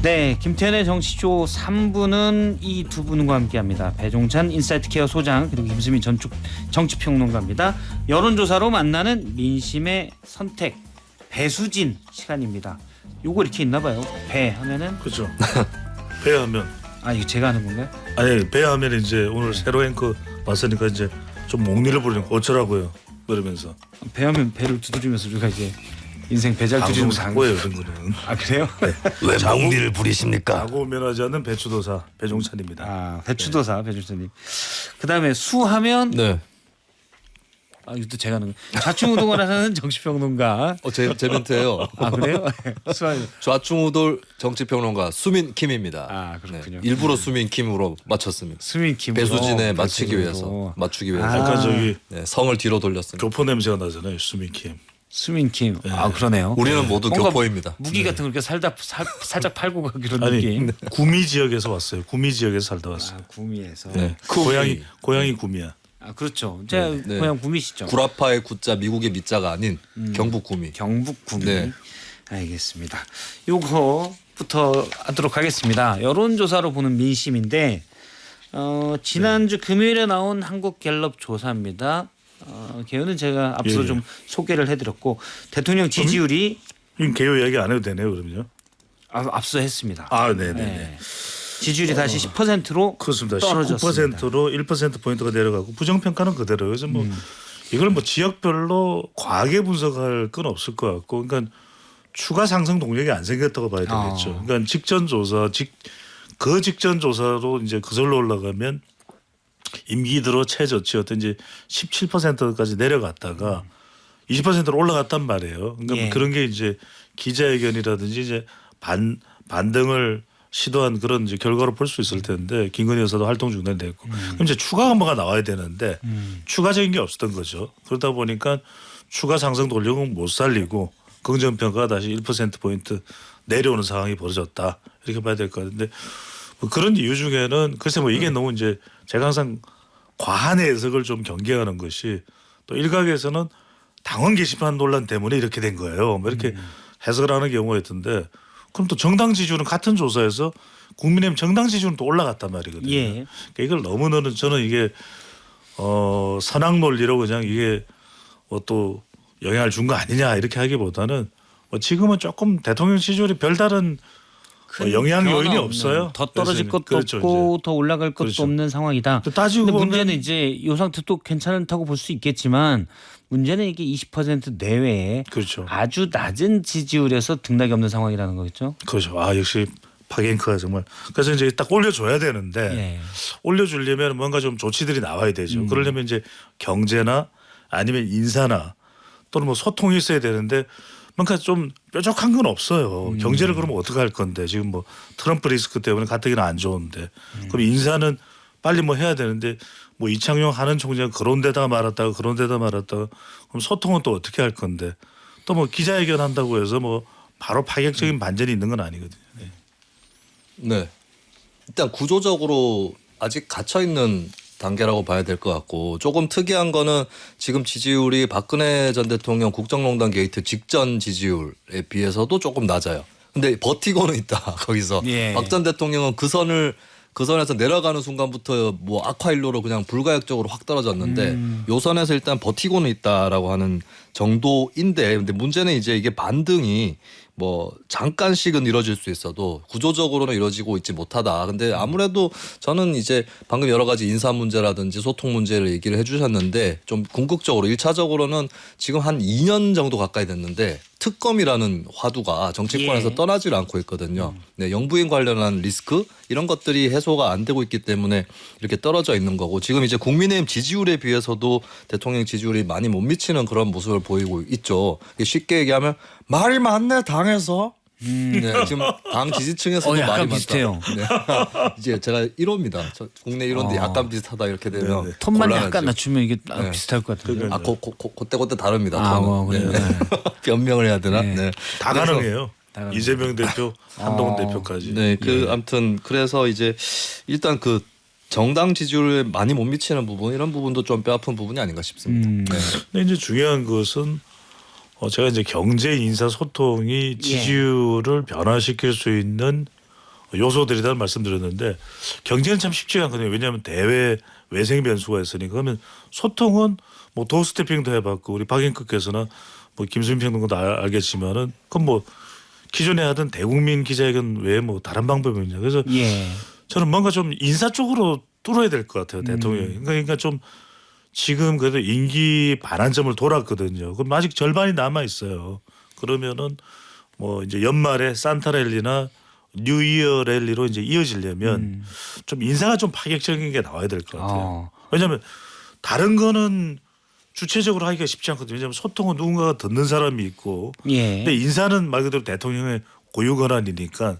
네, 김태현의 정치쇼 3부는 이 두 분과 함께합니다. 배종찬 인사이트케어 소장 그리고 김수민 정치평론가입니다. 여론조사로 만나는 민심의 선택 배수진 시간입니다. 요거 이렇게 있나 봐요. 배 하면은 그렇죠. 배 하면 이거 제가 하는 건가요? 아니 배 하면 이제 오늘 새로 앵커 왔으니까 이제 좀 목리를 부르는 거 어쩌라고요. 그러면서 배 하면 배를 두드리면서 우리가 이제 인생 배잘 두드리면서 하는 거예요. 이런 거는. 그래요? 네. 왜 목리를 부리십니까? 자고 면하지 않는 배추도사 배종찬입니다. 배추도사 배종찬님. 그다음에 수하면 네. 이것도 제가 하는 좌충우돌 하는 정치평론가. 제 멘트예요. 그래요? 좌충우돌 정치평론가 수민 킴입니다. 그렇군요. 네. 일부러 수민 킴으로 맞췄습니다. 수민 킴 배수진에 맞추기 위해서 약간 저기 네, 성을 뒤로 돌렸습니다. 교포 냄새가 나잖아요. 수민킴. 수민킴. 그러네요. 우리는 모두 교포입니다. 무기 같은 거 이렇게 살짝 팔고 가기 그런 아니 느낌. 구미 지역에서 왔어요. 구미 지역에서 살다 왔어요. 구미에서. 네. 고향이 구미야. 그렇죠. 제가 고향 구미시죠. 구라파의 구자 미국의 미자가 아닌 경북 구미. 경북 구미. 네. 알겠습니다. 요거부터 하도록 하겠습니다. 여론조사로 보는 민심인데 지난주 금요일에 나온 한국갤럽 조사입니다. 개요는 제가 앞서 좀 소개를 해드렸고 대통령 지지율이 개요 이야기 안 해도 되네요. 그럼요. 앞서 했습니다. 네네네. 네. 지지율이 다시 10%로 그렇습니다. 떨어졌습니다. 19%로 1%포인트가 내려가고 부정평가는 그대로요. 그래서 이걸 지역별로 과하게 분석할 건 없을 것 같고 그러니까 추가 상승 동력이 안 생겼다고 봐야 되겠죠. 그러니까 직전 조사 그 직전 조사로 이제 그절로 올라가면 임기 들어 최저치였던 이제 17%까지 내려갔다가 20%로 올라갔단 말이에요. 그러니까 그런 게 이제 기자회견이라든지 이제 반등을 시도한 그런 이제 결과로 볼 수 있을 텐데 김건희 여사도 활동 중단됐고 그럼 이제 추가 뭐가 나와야 되는데 추가적인 게 없었던 거죠. 그러다 보니까 추가 상승 돌력은 못 살리고 긍정평가가 다시 1%포인트 내려오는 상황이 벌어졌다. 이렇게 봐야 될 것 같은데 그런 이유 중에는 글쎄 이게 너무 이제 제가 항상 과한 해석을 좀 경계하는 것이 또 일각에서는 당원 게시판 논란 때문에 이렇게 된 거예요. 이렇게 해석을 하는 경우가 있던데 그럼 또 정당 지지율은 같은 조사에서 국민의힘 정당 지지율은 또 올라갔단 말이거든요. 그러니까 이걸 너무너는 저는 이게 선악 논리로 그냥 이게 또 영향을 준 거 아니냐 이렇게 하기보다는 지금은 조금 대통령 지지율이 별다른 영향 요인이 없어요. 더 떨어질 것도 그렇죠, 없고 이제. 더 올라갈 것도 그렇죠. 없는 상황이다. 따지고 근데 보면 문제는 이제 이 상태 또 괜찮다고 볼 수 있겠지만 문제는 이게 20% 내외에 그렇죠. 아주 낮은 지지율에서 등락이 없는 상황이라는 거겠죠. 그렇죠. 역시 박앵커가 정말 그래서 이제 딱 올려줘야 되는데 올려주려면 뭔가 좀 조치들이 나와야 되죠. 그러려면 이제 경제나 아니면 인사나 또는 소통이 있어야 되는데 뭔가 좀 뾰족한 건 없어요. 경제를 그러면 어떻게 할 건데 지금 트럼프 리스크 때문에 가뜩이나 안 좋은데 그럼 인사는 빨리 해야 되는데 이창용 하는 총장 그런 데다 말았다가 그런 데다 말았다가 그럼 소통은 또 어떻게 할 건데 또 기자회견 한다고 해서 바로 파격적인 반전이 있는 건 아니거든요. 네. 일단 구조적으로 아직 갇혀 있는 단계라고 봐야 될 것 같고 조금 특이한 거는 지금 지지율이 박근혜 전 대통령 국정농단 게이트 직전 지지율에 비해서도 조금 낮아요. 근데 버티고는 있다. 거기서 박 전 대통령은 그 선에서 내려가는 순간부터 악화일로로 그냥 불가역적으로 확 떨어졌는데 요 선에서 일단 버티고는 있다라고 하는 정도인데 근데 문제는 이제 이게 반등이 잠깐씩은 이루어질 수 있어도 구조적으로는 이루어지고 있지 못하다. 근데 아무래도 저는 이제 방금 여러 가지 인사 문제라든지 소통 문제를 얘기를 해주셨는데 좀 궁극적으로 1차적으로는 지금 한 2년 정도 가까이 됐는데 특검이라는 화두가 정치권에서 떠나질 않고 있거든요. 네, 영부인 관련한 리스크 이런 것들이 해소가 안 되고 있기 때문에 이렇게 떨어져 있는 거고 지금 이제 국민의힘 지지율에 비해서도 대통령 지지율이 많이 못 미치는 그런 모습을 보이고 있죠. 쉽게 얘기하면 말이 많네 당에서. 네, 지금 당 지지층에서도 약간 말이 비슷해요. 많다. 네. 이제 제가 1호입니다. 저 국내 1호인데 약간 비슷하다 이렇게 되면 톤만 곤란하죠. 약간 낮추면 이게 비슷할 것 같은데. 그때 다릅니다. 그래요. 변명을 해야 되나? 네. 다 가능해요. 이재명 대표, 한동훈 대표까지. 네, 아무튼 그래서 이제 일단 정당 지지율에 많이 못 미치는 부분 이런 부분도 좀 뼈아픈 부분이 아닌가 싶습니다. 네. 근데 이제 중요한 것은 제가 이제 경제 인사 소통이 지지율을 변화시킬 수 있는 요소들이라는 말씀드렸는데 경제는 참 쉽지가 않거든요. 왜냐하면 대외 외생 변수가 있으니까. 그러면 소통은 뭐 도어스태핑도 해봤고 우리 박영급께서나 뭐 김수민 평론가도 알겠지만은 그건 뭐 기존에 하던 대국민 기자회견 외에 뭐 다른 방법이 있냐. 그래서 예. 저는 뭔가 좀 인사 쪽으로 뚫어야 될 것 같아요. 대통령이. 그러니까 좀 지금 그래도 임기 반환점을 돌았거든요. 그럼 아직 절반이 남아 있어요. 그러면은 뭐 이제 연말에 산타 랠리나 뉴이어 랠리로 이제 이어지려면 좀 인사가 좀 파격적인 게 나와야 될 것 같아요. 왜냐하면 다른 거는 주체적으로 하기가 쉽지 않거든요. 왜냐하면 소통은 누군가가 듣는 사람이 있고, 예. 근데 인사는 말 그대로 대통령의 고유 권한이니까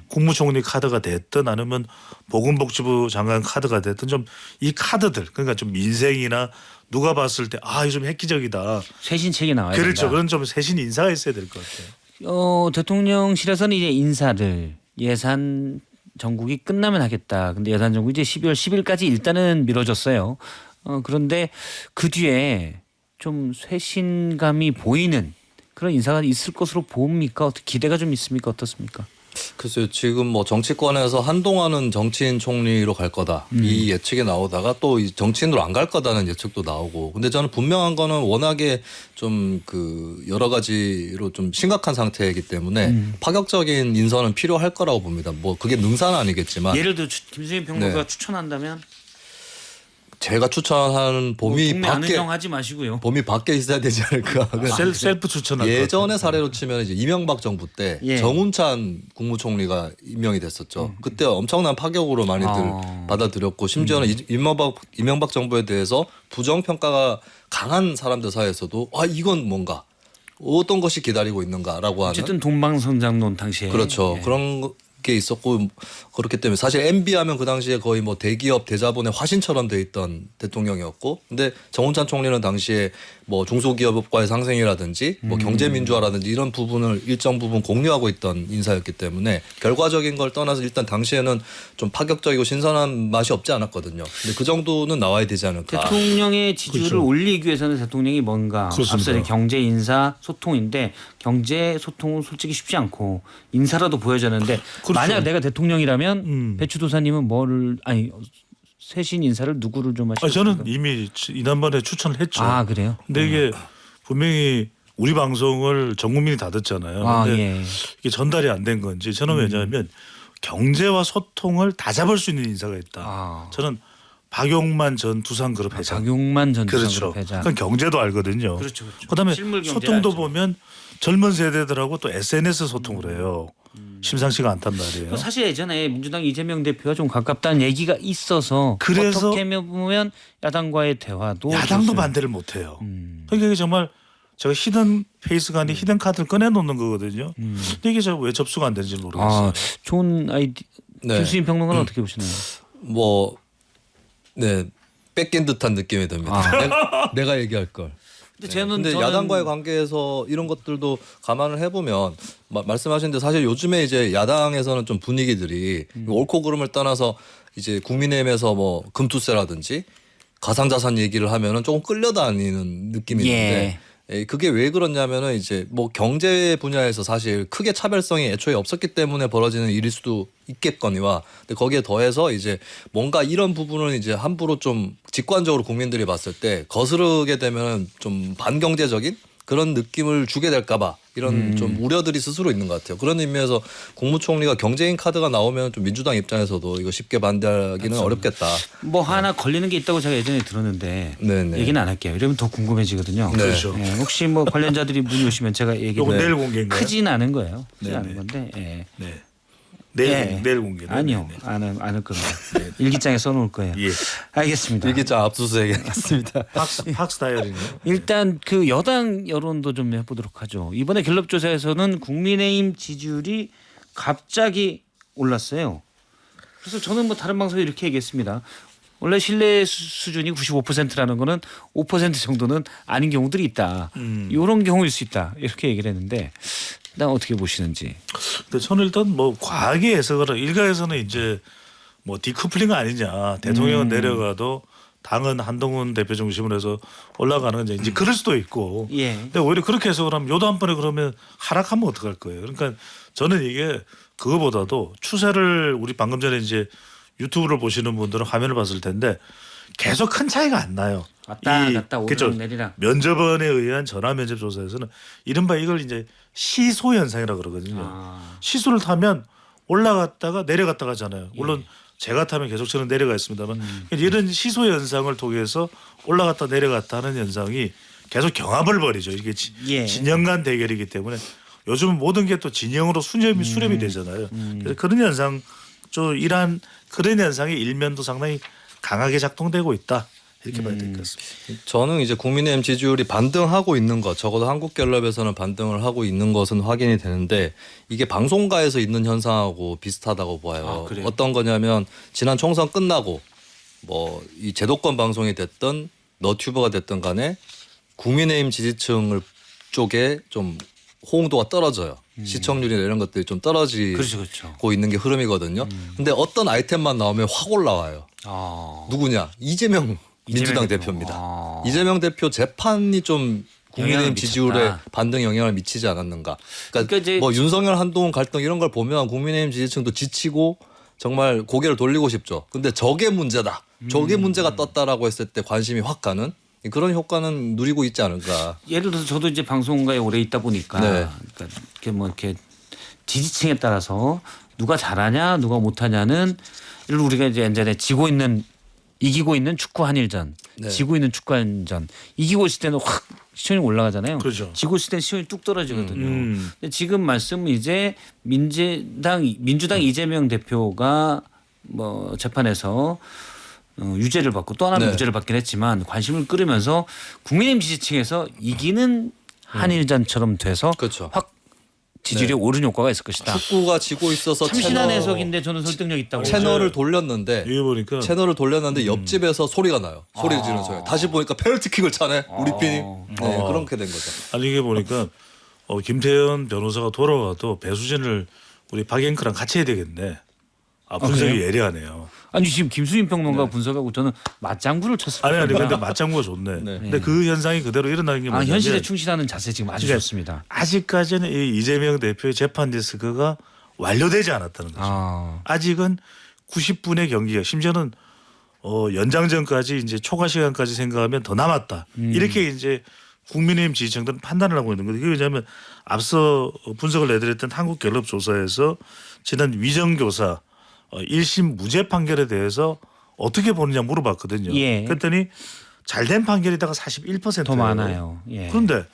국무총리 카드가 됐든 아니면 보건복지부 장관 카드가 됐든 좀 이 카드들 그러니까 좀 민생이나 누가 봤을 때 아 이거 좀 획기적이다. 쇄신책이 나와야 그렇죠. 된다. 그런 좀 세신 인사가 있어야 될 것 같아요. 대통령실에서는 이제 인사를 예산 정국이 끝나면 하겠다. 근데 예산 정국이 이제 12월 10일까지 일단은 미뤄졌어요. 그런데 그 뒤에 좀 쇄신감이 보이는 그런 인사가 있을 것으로 봅니까? 어떻게 기대가 좀 있습니까? 어떻습니까? 글쎄요. 지금 뭐 정치권에서 한동안은 정치인 총리로 갈 거다. 이 예측이 나오다가 또 이 정치인으로 안 갈 거다는 예측도 나오고. 근데 저는 분명한 거는 워낙에 좀 그 여러 가지로 좀 심각한 상태이기 때문에 파격적인 인선은 필요할 거라고 봅니다. 뭐 그게 능사는 아니겠지만. 예를 들어 김수민 평론가가 네. 추천한다면 제가 추천하는 범위 동네 아는 밖에 형 하지 마시고요. 범위 밖에 있어야 되지 않을까. 셀프 추천할 것 예전의 같아요. 사례로 치면 이제 이명박 정부 때 예. 정운찬 국무총리가 임명이 됐었죠. 그때 엄청난 파격으로 많이들 받아들였고 심지어는 이명박 정부에 대해서 부정 평가가 강한 사람들 사이에서도 아 이건 뭔가 어떤 것이 기다리고 있는가라고 하는 어쨌든 동방선장론 당시에 그렇죠. 예. 그런 게 있었고 그렇기 때문에 사실 MB 하면 그 당시에 거의 뭐 대기업 대자본의 화신처럼 돼 있던 대통령이었고 근데 정운찬 총리는 당시에 뭐 중소기업과의 상생이라든지 뭐 경제민주화라든지 이런 부분을 일정 부분 공유하고 있던 인사였기 때문에 결과적인 걸 떠나서 일단 당시에는 좀 파격적이고 신선한 맛이 없지 않았거든요. 근데 그 정도는 나와야 되지 않을까. 대통령의 지지율을 그렇죠. 올리기 위해서는 대통령이 뭔가 그렇습니다. 앞서 이제 경제 인사 소통인데 경제 소통은 솔직히 쉽지 않고 인사라도 보여줬는데 그렇죠. 만약 내가 대통령이라면 배추도사님은 뭐를 아니 쇄신 인사를 누구를 좀 하시겠습니까? 저는 이미 지난번에 추천을 했죠. 아 그래요? 근데 이게 분명히 우리 방송을 전 국민이 다 듣잖아요. 아 근데 예. 이게 전달이 안 된 건지 저는 왜냐하면 경제와 소통을 다 잡을 수 있는 인사가 있다. 아. 저는 박용만 전 두산그룹 회장. 박용만 전 그렇죠. 두산그룹 회장. 그건 경제도 알거든요. 그렇죠, 그렇죠. 그다음에 실물 경제 소통도 알죠. 보면 젊은 세대들하고 또 SNS 소통을 해요. 심상치가 않단 말이에요. 사실 예전에 민주당 이재명 대표가 좀 가깝다는 얘기가 있어서 그래서 어떻게 보면 야당과의 대화도 야당도 좋습니다. 반대를 못 해요. 그러니까 이게 정말 제가 히든 페이스가 아닌 히든 카드를 꺼내놓는 거거든요. 근데 이게 왜 접수가 안 되는지 모르겠어요. 아, 좋은 아이디. 네. 김수진 평론가는 어떻게 보시나요? 뭐 네. 뺏긴 듯한 느낌이 듭니다. 내가 얘기할 걸. 근데 근데 야당과의 관계에서 이런 것들도 감안을 해보면 말씀하신 대로 사실 요즘에 이제 야당에서는 좀 분위기들이 옳고 그름을 떠나서 이제 국민의힘에서 뭐 금투세라든지 가상자산 얘기를 하면은 조금 끌려다니는 느낌이 있는데 그게 왜 그렇냐면은 이제 뭐 경제 분야에서 사실 크게 차별성이 애초에 없었기 때문에 벌어지는 일일 수도 있겠거니와 근데 거기에 더해서 이제 뭔가 이런 부분은 이제 함부로 좀 직관적으로 국민들이 봤을 때 거스르게 되면 좀 반경제적인 그런 느낌을 주게 될까봐 이런 좀 우려들이 스스로 있는 것 같아요. 그런 의미에서 국무총리가 경제인 카드가 나오면 좀 민주당 입장에서도 이거 쉽게 반대하기는 어렵겠다. 뭐 하나 걸리는 게 있다고 제가 예전에 들었는데 네네. 얘기는 안 할게요. 이러면 더 궁금해지거든요. 네. 그렇죠. 예, 혹시 뭐 관련자들이 문의 오시면 제가 얘기 요거 를 내일 공개인가요? 크진 않은 거예요. 크진 네네. 않은 건데. 예. 네. 내일 예. 내일 공개. 아니요. 안할 겁니다. 일기장에 써놓을 거예요. 예. 알겠습니다. 일기장 압수수색 하겠습니다. 팍스 다이어리네요. 일단 그 여당 여론도 좀 해보도록 하죠. 이번에 갤럽 조사에서는 국민의힘 지지율이 갑자기 올랐어요. 그래서 저는 뭐 다른 방송에 이렇게 얘기했습니다. 원래 신뢰 수준이 95%라는 거는 5% 정도는 아닌 경우들이 있다. 이런 경우일 수 있다. 이렇게 얘기를 했는데 일단 어떻게 보시는지. 근데 저는 일단 뭐 과하게 해석을 일각에서는 이제 뭐 디커플링 아니냐. 대통령은 내려가도 당은 한동훈 대표 중심으로 해서 올라가는 건지 이제 그럴 수도 있고. 예. 근데 오히려 그렇게 해석을 하면 요도 한 번에 그러면 하락하면 어떡할 거예요. 그러니까 저는 이게 그거보다도 추세를 우리 방금 전에 이제 유튜브를 보시는 분들은 화면을 봤을 텐데 계속 큰 차이가 안 나요. 왔다 갔다 그렇죠. 오르락 내리락. 면접원에 의한 전화 면접 조사에서는 이른바 이걸 이제 시소 현상이라고 그러거든요. 아. 시소를 타면 올라갔다가 내려갔다가 하잖아요. 물론 제가 타면 계속처럼 내려가 있습니다만 이런 시소 현상을 통해서 올라갔다 내려갔다 하는 현상이 계속 경합을 벌이죠. 이게 예. 진영 간 대결이기 때문에 요즘은 모든 게 또 진영으로 수렴이 되잖아요. 그래서 그런 현상 이러한 그런 현상의 일면도 상당히 강하게 작동되고 있다. 이렇게 봐야 될 것 같습니다. 저는 이제 국민의힘 지지율이 반등하고 있는 것, 적어도 한국갤럽에서는 반등을 하고 있는 것은 확인이 되는데 이게 방송가에서 있는 현상하고 비슷하다고 봐요. 아, 그래요? 어떤 거냐면 지난 총선 끝나고 뭐 이 제도권 방송이 됐든 너튜브가 됐든 간에 국민의힘 지지층을 쪽에 좀 호응도가 떨어져요. 시청률이나 이런 것들이 좀 떨어지고 그렇죠. 있는 게 흐름이거든요. 근데 어떤 아이템만 나오면 확 올라와요. 아. 누구냐? 이재명 민주당 대표. 대표입니다. 아. 이재명 대표 재판이 좀 국민의힘 영향을 지지율에 미쳤다. 반등 영향을 미치지 않았는가. 그러니까 그러니까 이제 뭐 윤석열 한동훈 갈등 이런 걸 보면 국민의힘 지지층도 지치고 정말 고개를 돌리고 싶죠. 근데 저게 문제다. 저게 문제가 떴다라고 했을 때 관심이 확 가는 그런 효과는 누리고 있지 않을까. 예를 들어서 저도 이제 방송가에 오래 있다 보니까 네. 그러니까 이렇게 뭐 이렇게 지지층에 따라서 누가 잘하냐 누가 못하냐는 예를 우리가 이제 예전에 이기고 있는 축구 한일전, 네. 지고 있는 축구 한일전, 이기고 있을 때는 확 시청률 올라가잖아요. 그렇죠. 지고 있을 때는 시청률이 뚝 떨어지거든요. 음. 근데 지금 말씀은 이제 민주당 이재명 대표가 뭐 재판에서 유죄를 받고 또 하나는 네. 무죄를 받긴 했지만 관심을 끌으면서 국민의힘 지지층에서 이기는 한일전처럼 돼서 그렇죠. 확 지지율이 오른 효과가 있을 것이다. 축구가 지고 있어서 참신한 해석인데 저는 설득력 있다고. 채널을 돌렸는데 이게 보니까 옆집에서 소리가 나요. 소리 지르는 소리. 다시 보니까 페널티킥을 차네. 우리 핀이. 네, 그렇게 된 거죠. 아니 이게 보니까 김태현 변호사가 돌아와도 배수진을 우리 박앵크랑 같이 해야 되겠네. 분석이 그래요? 예리하네요. 아니 지금 김수인 평론가 분석하고 저는 맞장구를 쳤습니다. 아니 근데 맞장구가 좋네. 네. 근데 그 현상이 그대로 일어나는 게 아, 뭐냐면 현실에 충실하는 자세 지금 아주 그러니까 좋습니다. 아직까지는 이 이재명 대표의 재판 디스크가 완료되지 않았다는 거죠. 아. 아직은 90분의 경기가 심지어는 연장전까지 이제 초과 시간까지 생각하면 더 남았다. 이렇게 이제 국민의힘 지지층들은 판단을 하고 있는 거죠. 이게 왜냐하면 앞서 분석을 내드렸던 한국갤럽 조사에서 지난 위정교사 1심 무죄 판결에 대해서 어떻게 보느냐 물어봤거든요. 예. 그랬더니 잘된 판결에다가 41%예요. 더 많아요. 예. 그런데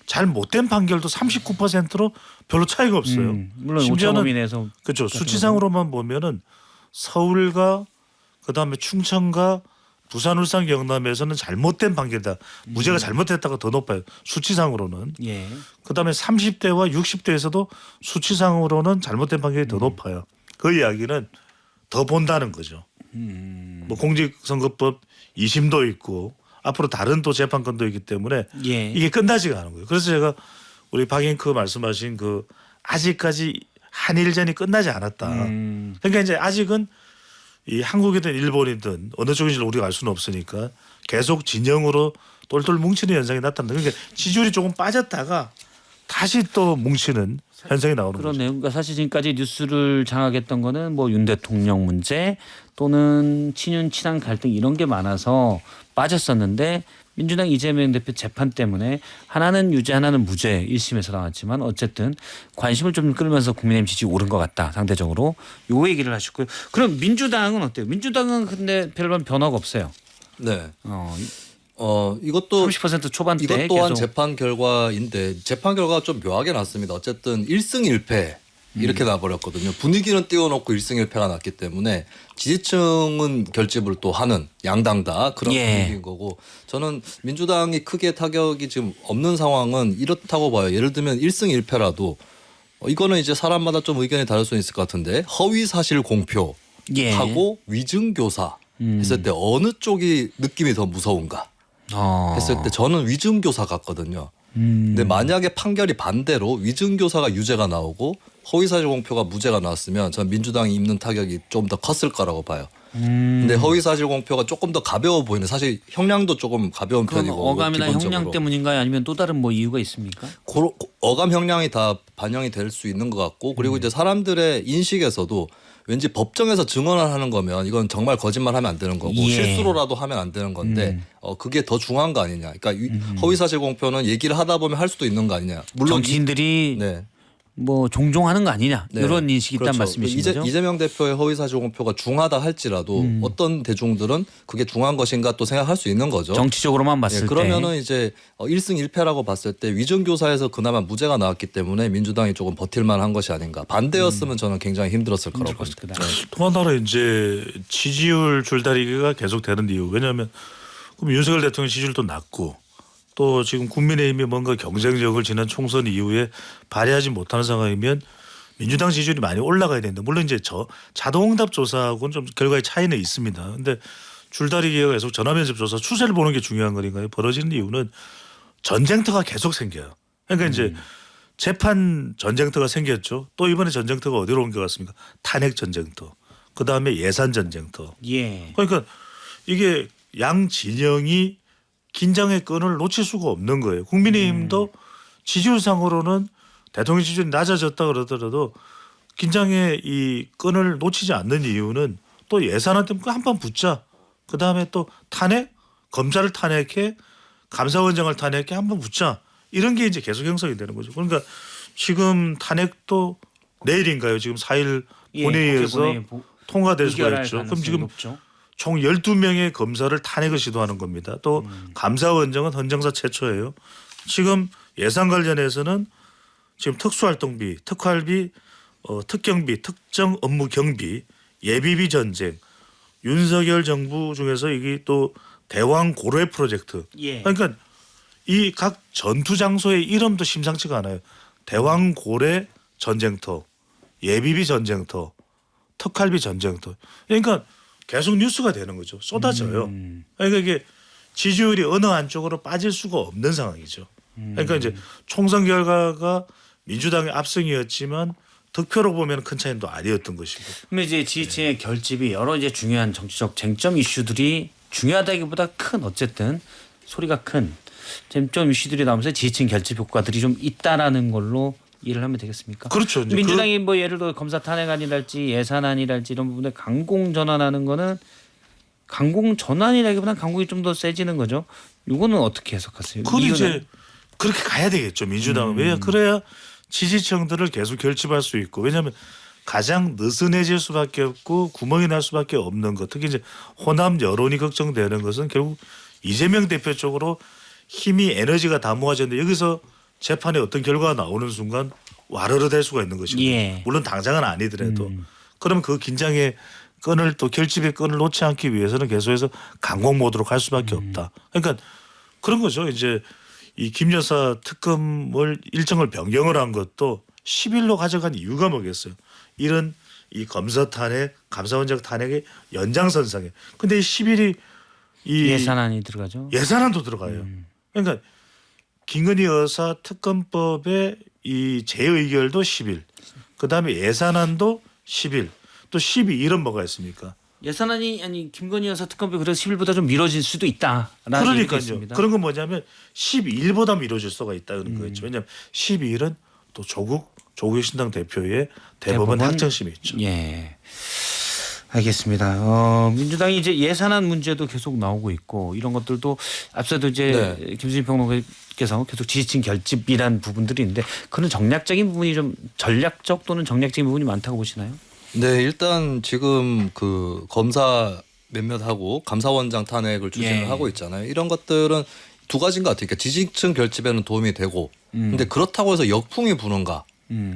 잘 못된 판결도 39%로 별로 차이가 없어요. 물론 심지어는 5,500에서 그렇죠. 수치상으로만 보면은 서울과 그다음에 충청과 부산, 울산, 경남에서는 잘못된 판결이다. 무죄가 잘못됐다가 더 높아요. 수치상으로는. 예. 그다음에 30대와 60대에서도 수치상으로는 잘못된 판결이 더 높아요. 그 이야기는 더 본다는 거죠. 뭐 공직선거법 2심도 있고 앞으로 다른 또 재판권도 있기 때문에 예. 이게 끝나지가 않은 거예요. 그래서 제가 우리 박앵커 말씀하신 그 아직까지 한일전이 끝나지 않았다. 그러니까 이제 아직은 이 한국이든 일본이든 어느 쪽인지를 우리가 알 수는 없으니까 계속 진영으로 똘똘 뭉치는 현상이 나타난다. 그러니까 지지율이 조금 빠졌다가 다시 또 뭉치는 현상이 나오는 거죠. 그러네요. 그러니까 사실 지금까지 뉴스를 장악했던 거는 뭐 윤 대통령 문제 또는 친윤 친한 갈등 이런 게 많아서 빠졌었는데 민주당 이재명 대표 재판 때문에 하나는 유죄 하나는 무죄 1심에서 나왔지만 어쨌든 관심을 좀 끌면서 국민의힘 지지 오른 것 같다 상대적으로 요 얘기를 하셨고요. 그럼 민주당은 어때요? 민주당은 근데 별반 변화가 없어요. 네. 어, 이것도 30% 초반대 이것 또한 계속. 재판 결과인데 재판 결과가 좀 묘하게 났습니다. 어쨌든 1승 1패 이렇게 나버렸거든요. 분위기는 띄워놓고 1승 1패가 났기 때문에 지지층은 결집을 또 하는 양당 다 그런 예. 분위기인 거고 저는 민주당이 크게 타격이 지금 없는 상황은 이렇다고 봐요. 예를 들면 1승 1패라도 이거는 이제 사람마다 좀 의견이 다를 수 있을 것 같은데 허위 사실 공표하고 예. 위증교사 했을 때 어느 쪽이 느낌이 더 무서운가 했을 때 저는 위증교사 같거든요. 근데 만약에 판결이 반대로 위증교사가 유죄가 나오고 허위사실 공표가 무죄가 나왔으면 전 민주당이 입는 타격이 좀 더 컸을 거라고 봐요. 근데 허위 사실 공표가 조금 더 가벼워 보이는 사실 형량도 조금 가벼운 그건 편이고 어감이나 기본적으로. 형량 때문인가요? 아니면 또 다른 뭐 이유가 있습니까? 어감 형량이 다 반영이 될 수 있는 것 같고 그리고 이제 사람들의 인식에서도 왠지 법정에서 증언을 하는 거면 이건 정말 거짓말하면 안 되는 거고 예. 실수로라도 하면 안 되는 건데 그게 더 중요한 거 아니냐. 그러니까 허위사실 공표는 얘기를 하다 보면 할 수도 있는 거 아니냐. 물론 정치인들이 네. 뭐 종종 하는 거 아니냐 네. 이런 인식이 있다는 그렇죠. 말씀이신 거죠? 이재명 대표의 허위사실 공표가 중하다 할지라도 어떤 대중들은 그게 중한 것인가 또 생각할 수 있는 거죠. 정치적으로만 봤을 때. 그러면은 이제 1승 1패라고 봤을 때 위증교사에서 그나마 무죄가 나왔기 때문에 민주당이 조금 버틸만한 것이 아닌가. 반대였으면 저는 굉장히 힘들었을 거라고 봅니다. 또 하나는 이제 지지율 줄다리기가 계속되는 이유. 왜냐하면 그럼 윤석열 대통령 지지율도 낮고 또 지금 국민의힘이 뭔가 경쟁력을 지난 총선 이후에 발휘하지 못하는 상황이면 민주당 지지율이 많이 올라가야 되는데 물론 이제 자동응답 조사하고는 좀 결과의 차이는 있습니다. 근데 줄다리기가 계속 전화면접 조사 추세를 보는 게 중요한 거니까요. 벌어지는 이유는 전쟁터가 계속 생겨요. 그러니까 이제 재판 전쟁터가 생겼죠. 또 이번에 전쟁터가 어디로 옮겨갔습니까? 탄핵 전쟁터. 그다음에 예산 전쟁터. 예. 그러니까 이게 양 진영이 긴장의 끈을 놓칠 수가 없는 거예요. 국민의힘도 지지율상으로는 대통령 지지율이 낮아졌다 그러더라도 긴장의 이 끈을 놓치지 않는 이유는 또 예산안 때문에 한번 붙자. 그다음에 또 탄핵, 검사를 탄핵해, 감사원장을 탄핵해 한번 붙자. 이런 게 이제 계속 형성이 되는 거죠. 그러니까 지금 탄핵도 내일인가요? 지금 4일 본회의에서 통과될 수가 있죠. 그럼 지금 높죠. 총 12명의 검사를 탄핵을 시도하는 겁니다. 또 감사원장은 헌정사 최초예요. 지금 예산 관련해서는 지금 특수활동비, 특활비, 특경비, 특정 업무 경비, 예비비 전쟁, 윤석열 정부 중에서 이게 또 대왕 고래 프로젝트. 예. 그러니까 이 각 전투 장소의 이름도 심상치가 않아요. 대왕 고래 전쟁터, 예비비 전쟁터, 특활비 전쟁터. 그러니까 계속 뉴스가 되는 거죠. 쏟아져요. 그러니까 이게 지지율이 어느 한쪽으로 빠질 수가 없는 상황이죠. 그러니까 이제 총선 결과가 민주당의 압승이었지만 득표로 보면 큰 차이는 또 아니었던 것이고. 그러면 이제 지지층의 결집이 여러 이제 중요한 정치적 쟁점 이슈들이 중요하다기보다 큰 어쨌든 소리가 큰 쟁점 이슈들이 나오면서 지지층 결집 효과들이 좀 있다라는 걸로 이해를 하면 되겠습니까? 그렇죠. 이제 민주당이 뭐 예를 들어 검사 탄핵안이랄지 예산안이랄지 이런 부분에 강공 전환하는 거는 강공 전환이라기보다는 강공이 좀 더 세지는 거죠. 이거는 어떻게 해석하세요? 그건 이유는? 이제 그렇게 가야 되겠죠. 민주당은. 왜 그래야 지지층들을 계속 결집할 수 있고. 왜냐하면 가장 느슨해질 수밖에 없고 구멍이 날 수밖에 없는 것. 특히 이제 호남 여론이 걱정되는 것은 결국 이재명 대표 쪽으로 힘이 에너지가 다 모아졌는데 여기서 재판에 어떤 결과가 나오는 순간 와르르 될 수가 있는 것이거든요. 예. 물론 당장은 아니더라도 그러면 그 긴장의 끈을 또 결집의 끈을 놓지 않기 위해서는 계속해서 강공 모드로 갈 수밖에 없다. 그러니까 그런 거죠. 이제 이 김 여사 특검을 일정을 변경을 한 것도 10일로 가져간 이유가 뭐겠어요. 이런 이 검사 탄핵, 감사원장 탄핵의 연장선상에. 근데 이 10일이 이 예산안이 들어가죠. 예산안도 들어가요. 그러니까 김건희 여사 특검법의 이 재의결도 10일. 그다음에 예산안도 10일. 또 12일은 뭐가 있습니까? 예산안이 아니 김건희 여사 특검이 그래서 10일보다 좀 미뤄질 수도 있다라는 얘기가 그러니까요. 있습니다. 그런 건 뭐냐면 12일보다 미뤄질 수가 있다는 거겠죠. 왜냐하면 12일은 또 조국의 신당 대표의 대법원 확정심이 있죠. 예. 알겠습니다. 민주당이 이제 예산안 문제도 계속 나오고 있고 이런 것들도 앞서도 이제 김수진 평론가께서 계속 지지층 결집이란 부분들이 있는데 그런 정략적인 부분이 좀 전략적 또는 정략적인 부분이 많다고 보시나요? 네, 일단 지금 그 검사 몇몇하고 감사원장 탄핵을 추진을 하고 있잖아요. 이런 것들은 두 가지인 것 같아요. 그러니까 지지층 결집에는 도움이 되고 근데 그렇다고 해서 역풍이 부는가?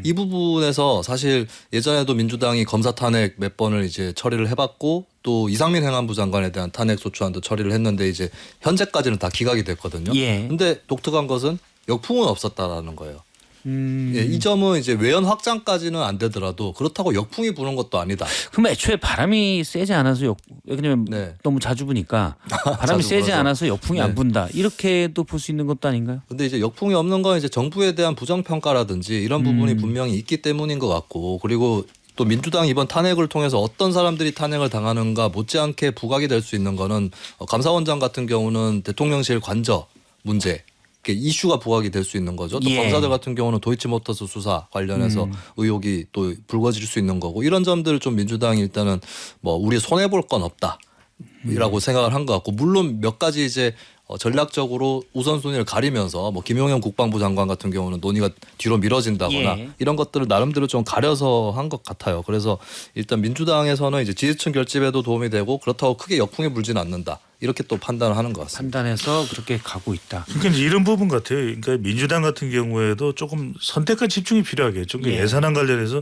이 부분에서 사실 예전에도 민주당이 검사 탄핵 몇 번을 이제 처리를 해봤고 또 이상민 행안부 장관에 대한 탄핵 소추안도 처리를 했는데 이제 현재까지는 다 기각이 됐거든요. 예. 근데 독특한 것은 역풍은 없었다라는 거예요. 예, 이 점은 이제 외연 확장까지는 안 되더라도 그렇다고 역풍이 부는 것도 아니다. 그럼 애초에 바람이 세지 않아서 왜냐면 너무 자주 부니까 바람이 자주 세지 불어서. 않아서 역풍이 안 분다. 이렇게도 볼 수 있는 것도 아닌가요? 근데 이제 역풍이 없는 건 이제 정부에 대한 부정평가라든지 이런 부분이 분명히 있기 때문인 것 같고 그리고 또 민주당 이번 탄핵을 통해서 어떤 사람들이 탄핵을 당하는가 못지않게 부각이 될 수 있는 거는 감사원장 같은 경우는 대통령실 관저 문제 이슈가 부각이 될 수 있는 거죠. 또 예. 검사들 같은 경우는 도이치모터스 수사 관련해서 의혹이 또 불거질 수 있는 거고 이런 점들을 좀 민주당이 일단은 뭐 우리 손해 볼 건 없다라고 생각을 한 것 같고 물론 몇 가지 이제 전략적으로 우선순위를 가리면서 뭐 김용현 국방부 장관 같은 경우는 논의가 뒤로 미뤄진다거나 예. 이런 것들을 나름대로 좀 가려서 한 것 같아요. 그래서 일단 민주당에서는 이제 지지층 결집에도 도움이 되고 그렇다고 크게 역풍이 불지는 않는다. 이렇게 또 판단을 하는 것 같습니다. 판단해서 그렇게 가고 있다. 그러니까 이제 이런 부분 같아요. 그러니까 민주당 같은 경우에도 조금 선택과 집중이 필요하겠죠. 그러니까 예. 예산안 관련해서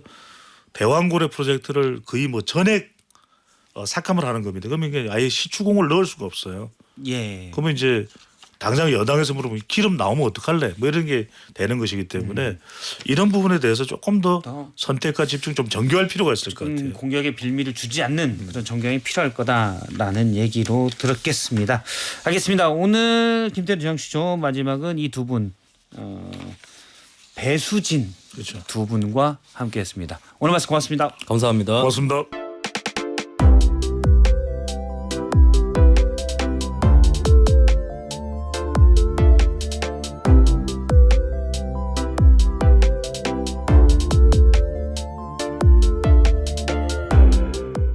대왕고래 프로젝트를 거의 뭐 전액 삭감을 하는 겁니다. 그러면 이게 아예 시추공을 넣을 수가 없어요. 예. 그러면 이제 당장 여당에서 물어보면 기름 나오면 어떡할래? 뭐 이런 게 되는 것이기 때문에 이런 부분에 대해서 조금 더 선택과 집중 좀 정교할 필요가 있을 것 같아요. 공격의 빌미를 주지 않는 그런 정경이 필요할 거다라는 얘기로 들었겠습니다. 알겠습니다. 오늘 김태우 정치조 마지막은 이 두 분 배수진 그렇죠. 두 분과 함께했습니다. 오늘 말씀 고맙습니다. 감사합니다. 고맙습니다.